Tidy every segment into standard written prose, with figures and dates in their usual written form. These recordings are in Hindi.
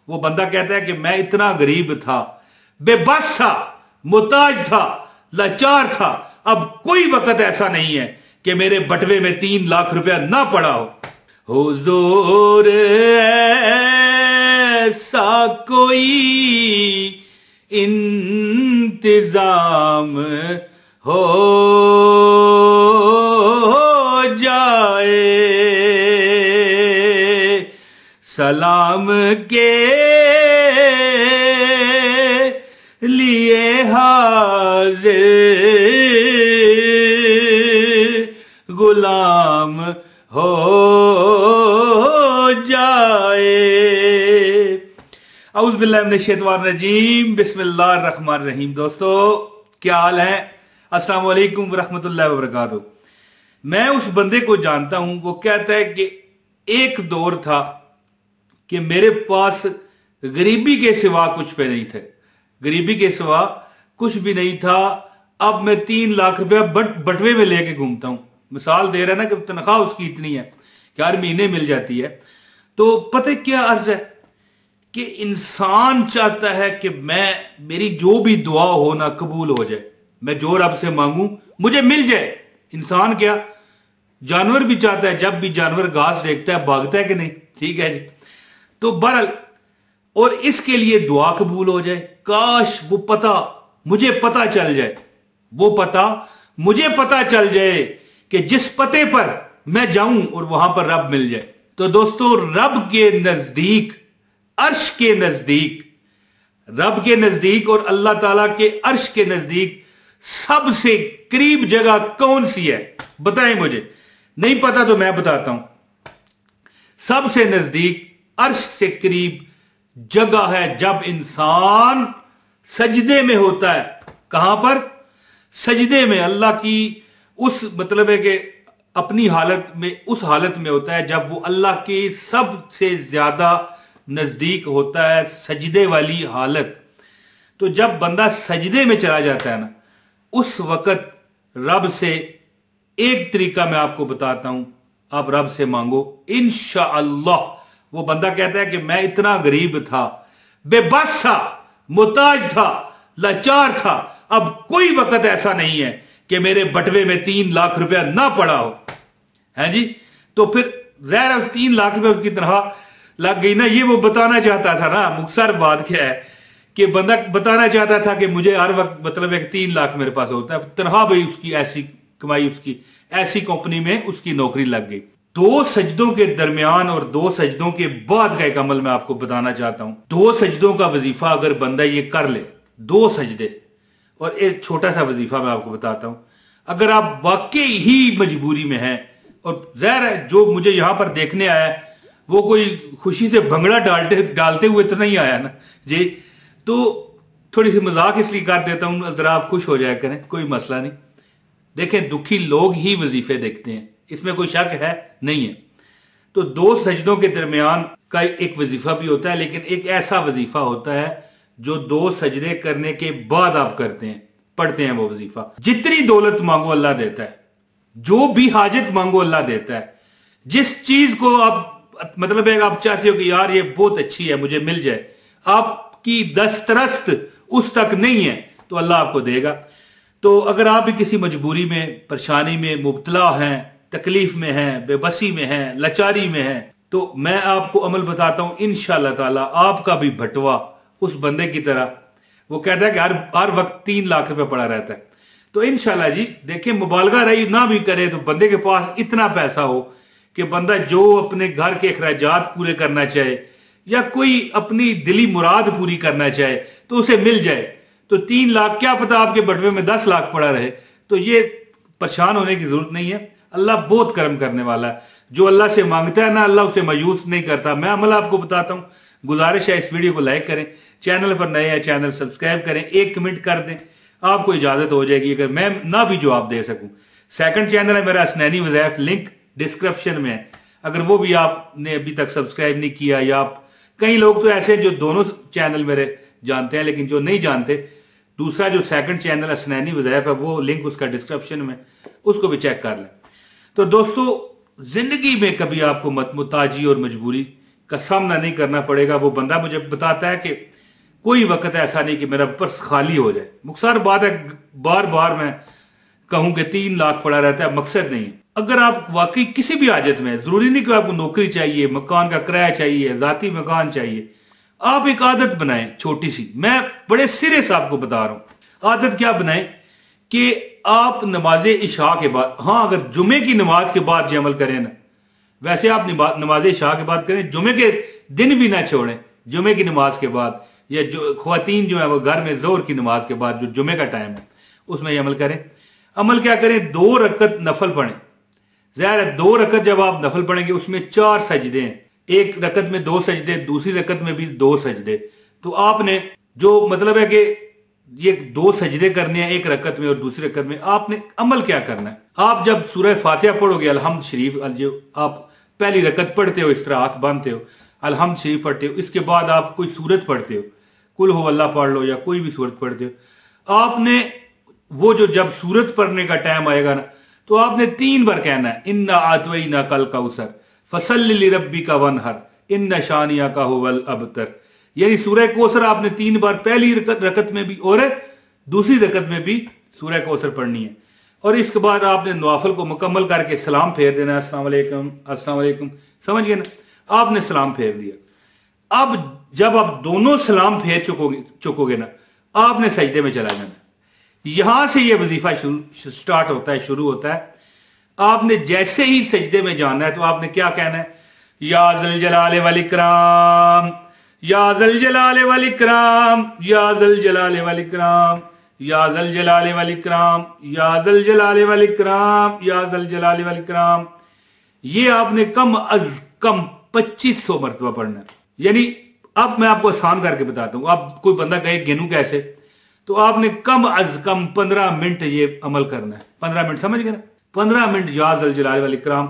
वो बंदा कहता है कि मैं इतना गरीब था, बेबस था, मुताज था, लाचार था, अब कोई वक्त ऐसा नहीं है कि मेरे बटवे में 3 लाख रुपया ना पड़ा हो। हुजूर ऐसा कोई इंतजाम हो जाए, सलाम के लिए हाजिर गुलाम हो जाए। औज़ु बिल्लाहि मिनश शैतानिर रजीम, बिस्मिल्लाहिर रहमानिर रहीम। दोस्तों क्या हाल है? अस्सलाम वालेकुम वरहमतुल्लाहि वबरकातुहू। मैं उस बंदे को जानता हूं, वो कहता है कि एक दौर था कि मेरे पास गरीबी के सिवा कुछ पे नहीं थे, गरीबी के सिवा कुछ भी नहीं था। अब मैं 3 लाख रुपया बटवे में लेके घूमता हूं। मिसाल दे रहा है ना कि तनख्वाह उसकी इतनी है कि हर महीने मिल जाती है। तो पता क्या अर्ज है कि इंसान चाहता है कि मेरी जो भी दुआ हो ना कबूल हो जाए, मैं जो रब से मांगू मुझे मिल जाए। इंसान क्या, जानवर भी चाहता है, जब भी जानवर घास देखता है भागता है कि नहीं, ठीक है जी। तो बहरहाल, और इसके लिए दुआ कबूल हो जाए। काश वो पता मुझे पता चल जाए, वो पता मुझे पता चल जाए कि जिस पते पर मैं जाऊं और वहां पर रब मिल जाए। तो दोस्तों, रब के नजदीक, अर्श के नजदीक, रब के नजदीक और अल्लाह ताला के अर्श के नजदीक सबसे करीब जगह कौन सी है? बताएं मुझे। नहीं पता तो मैं बताता हूं। सबसे नजदीक, अर्श से करीब जगह है जब इंसान सजदे में होता है। कहां पर? सजदे में। अल्लाह की उस मतलब है कि अपनी हालत में, उस हालत में होता है जब वो अल्लाह के सबसे ज्यादा नजदीक होता है, सजदे वाली हालत। तो जब बंदा सजदे में चला जाता है ना, उस वक्त रब से एक तरीका मैं आपको बताता हूं, आप रब से मांगो इंशाअल्लाह। वो बंदा कहता है कि मैं इतना गरीब था, बेबस था, मुताज था, लाचार था, अब कोई वक्त ऐसा नहीं है कि मेरे बटवे में 3 लाख रुपया ना पड़ा हो, है जी। तो फिर ज़ाहिर 3 लाख रुपया उसकी तनख्वाह लग गई ना। ये वो बताना चाहता था ना, मुख्तसर बात क्या है कि बंदा बताना चाहता था कि मुझे हर वक्त मतलब एक 3 लाख मेरे पास होता है। तनख्वाह भाई उसकी ऐसी कमाई, उसकी ऐसी कंपनी में उसकी नौकरी लग गई। 2 सजदों के दरमियान और 2 सजदों के बाद का एक अमल मैं आपको बताना चाहता हूं। 2 सजदों का वजीफा अगर बंदा ये कर ले, 2 सजदे, और एक छोटा सा वजीफा मैं आपको बताता हूं। अगर आप वाकई ही मजबूरी में हैं, और ज़ाहिर है जो मुझे यहां पर देखने आया है वो कोई खुशी से भंगड़ा डालते हुए तो नहीं आया ना जी। तो थोड़ी सी मजाक इसलिए कर देता हूं, जरा आप खुश हो जाया करें, कोई मसला नहीं। देखें, दुखी लोग ही वजीफे देखते हैं, इसमें कोई शक है नहीं है। तो 2 सजदों के दरमियान का एक वजीफा भी होता है, लेकिन एक ऐसा वजीफा होता है जो 2 सजदे करने के बाद आप करते हैं, पढ़ते हैं वो वजीफा। जितनी दौलत मांगो अल्लाह देता है, जो भी हाजत मांगो अल्लाह देता है। जिस चीज को आप मतलब है आप चाहते हो कि यार ये बहुत अच्छी है, मुझे मिल जाए, आपकी दस्तरस्त उस तक नहीं है तो अल्लाह आपको देगा। तो अगर आप भी किसी मजबूरी में, परेशानी में मुब्तला हैं, तकलीफ में हैं, बेबसी में हैं, लाचारी में हैं, तो मैं आपको अमल बताता हूं। इंशाअल्लाह ताला आपका भी बटवा उस बंदे की तरह, वो कहता है कि हर वक्त 3 लाख रुपया पड़ा रहता है। तो इंशाअल्लाह जी, देखिए, मुबालगा रही ना भी करे तो बंदे के पास इतना पैसा हो कि बंदा जो अपने घर के अखराजात पूरे करना चाहे या कोई अपनी दिली मुराद पूरी करना चाहे तो उसे मिल जाए। तो 3 लाख, क्या पता आपके बटवे में 10 लाख पड़ा रहे। तो ये परेशान होने की जरूरत नहीं है, अल्लाह बहुत करम करने वाला है। जो अल्लाह से मांगता है ना, अल्लाह उसे मायूस नहीं करता। मैं अमल आपको बताता हूँ। गुजारिश है, इस वीडियो को लाइक करें, चैनल पर नए हैं चैनल सब्सक्राइब करें, एक कमेंट कर दें, आपको इजाजत हो जाएगी अगर मैं ना भी जवाब दे सकूं। सेकंड चैनल है मेरा असनैनी वज़ाइफ, लिंक डिस्क्रिप्शन में है। अगर वो भी आपने अभी तक सब्सक्राइब नहीं किया, या आप, कई लोग तो ऐसे जो दोनों चैनल मेरे जानते हैं, लेकिन जो नहीं जानते, दूसरा जो सेकंड चैनल असनैनी वज़ाइफ है, वो लिंक उसका डिस्क्रिप्शन में, उसको भी चेक कर लें। तो दोस्तों, जिंदगी में कभी आपको मुताजी और मजबूरी का सामना नहीं करना पड़ेगा। वो बंदा मुझे बताता है कि कोई वक्त ऐसा नहीं कि मेरा पर्स खाली हो जाए। मुख्तार बात है, बार बार मैं कहूं कि 3 लाख पड़ा रहता है, मकसद नहीं है। अगर आप वाकई किसी भी हाजत में, जरूरी नहीं कि आपको नौकरी चाहिए, मकान का किराया चाहिए, जाती मकान चाहिए, आप एक आदत बनाएं छोटी सी। मैं बड़े सिरे से आपको बता रहा हूं आदत क्या बनाएं कि आप नमाज इशा के बाद, हाँ अगर जुमे की नमाज के बाद जो अमल करें ना, वैसे आप नमाज इशा के बाद करें, जुमे के दिन भी ना छोड़ें। जुमे की नमाज के बाद या जो ख्वातीन जो है वो घर में जोर की नमाज के बाद जो जुमे का टाइम है उसमें ये अमल करें। अमल क्या करें, 2 रकत नफल पढ़ें। ज़ाहिर है 2 रकत जब आप नफल पढ़ेंगे उसमें 4 सजदे हैं, एक रकत में 2 सजदे, दूसरी रकत में भी 2 सजदे। तो आपने जो मतलब है कि ये 2 सजदे करने हैं एक रकत में और दूसरी रकत में। आपने अमल क्या करना है, आप जब सूरह फातिहा पढ़ोगे, अलहम्द शरीफ जो आप पहली रकत पढ़ते हो, इस तरह हाथ बांधते हो, अलहम्द शरीफ पढ़ते हो, इसके बाद आप कोई सूरत पढ़ते हो, कुल हो अल्लाह पढ़ लो या कोई भी सूरत पढ़ते हो। आपने वो जो जब सूरत पढ़ने का टाइम आएगा ना, तो आपने 3 बार कहना है, इन्ना आतवईना कल कौसर फसल्लि लिरब्बिका वनहर इन्ना शानिया का हुवल अबतर। यानी सूरह कौसर आपने 3 बार पहली रकत में भी और दूसरी रकत में भी सूरह कौसर पढ़नी है। और इसके बाद आपने नवाफिल को मुकम्मल करके सलाम फेर देना है, अस्सलाम वालेकुम अस्सलाम वालेकुम, समझ गए ना, आपने सलाम फेर दिया। अब जब आप दोनों सलाम फेर चुकोगे ना, आपने सजदे में चला जाना। यहां से यह वजीफा स्टार्ट होता है, शुरू होता है। आपने जैसे ही सजदे में जाना है तो आपने क्या कहना है, या ज़ल जलाले वल इकराम, या ज़ल जलाले वल इकराम, या ज़ल जलाले वल इकराम, या ज़ल जलाले वल इकराम, या ज़ल जलाले वल इकराम, या ज़ल जलाले वल इकराम। ये आपने कम अज कम 2500 मरतबा पढ़ना है। यानी अब मैं आपको आसान करके बताता हूं। अब कोई बंदा कहे गिनू कैसे, तो आपने कम अज कम 15 मिनट ये अमल करना है। 15 मिनट, समझ गए ना, 15 मिनट या ज़ल जलाले वल इकराम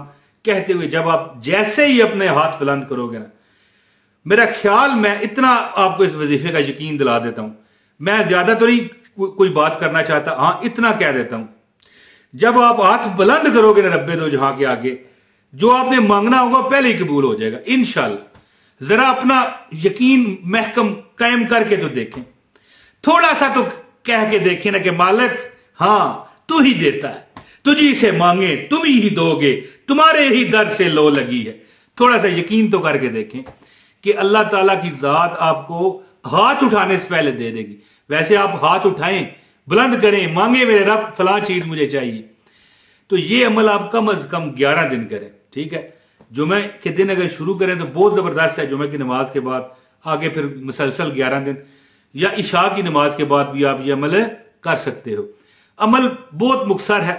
कहते हुए जब आप जैसे ही अपने हाथ बुलंद करोगे ना, मेरा ख्याल, मैं इतना आपको इस वजीफे का यकीन दिला देता हूं, मैं ज्यादा तो नहीं कोई बात करना चाहता, हां इतना कह देता हूं, जब आप हाथ बुलंद करोगे ना रब्बे दो जहां के आगे, जो आपने मांगना होगा पहले ही कबूल हो जाएगा इंशाल्लाह। जरा अपना यकीन महकम कायम करके तो देखें, थोड़ा सा तो कह के देखें ना कि मालिक हां तू ही देता है, तुझी से मांगे तुम ही दोगे, तुम्हारे ही दर से लो लगी है। थोड़ा सा यकीन तो करके देखें कि अल्लाह ताला की जात आपको हाथ उठाने से पहले दे देगी। वैसे आप हाथ उठाएं, बुलंद करें, मांगे मेरे रब फला चीज मुझे चाहिए, तो ये अमल आप कम अज कम 11 दिन करें, ठीक है। जुमे के दिन अगर शुरू करें तो बहुत जबरदस्त है, जुमे की नमाज के बाद आगे फिर मुसलसल 11 दिन, या इशा की नमाज के बाद भी आप ये अमल कर सकते हो। अमल बहुत मुख्तसर है,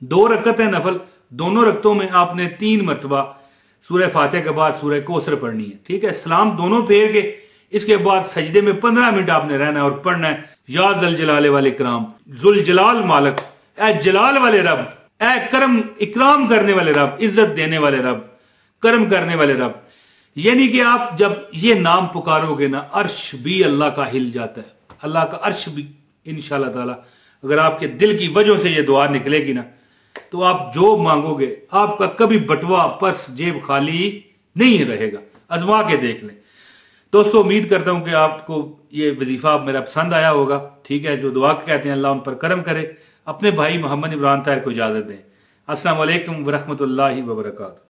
2 रकत है नफल, दोनों रकतों में आपने 3 मरतबा सूरह फातिहा के बाद सूरह कौसर पढ़नी है, ठीक है। सलाम दोनों फेर के इसके बाद सजदे में 15 मिनट आपने रहना है और पढ़ना है, या ज़ल जलाले वाले इकराम, जुल जलाल मालिक, ए जलाल वाले रब, ए करम इकराम करने वाले रब, इज्जत देने वाले रब, करम करने वाले रब। यानी कि आप जब ये नाम पुकारोगे ना, अर्श भी अल्लाह का हिल जाता है, अल्लाह का अर्श भी इंशाअल्लाह ताला। अगर आपके दिल की वजह से ये दुआ निकलेगी ना, तो आप जो मांगोगे आपका कभी बटवा पर्स जेब खाली नहीं रहेगा। आजमा के देख लें दोस्तों। उम्मीद करता हूं कि आपको ये वजीफा मेरा पसंद आया होगा, ठीक है। जो दुआ कहते हैं अल्लाह उन पर करम करे। अपने भाई मोहम्मद इमरान ताहिर को इजाजत दें। अस्सलाम वालेकुम व रहमतुल्लाहि व बरकातहू।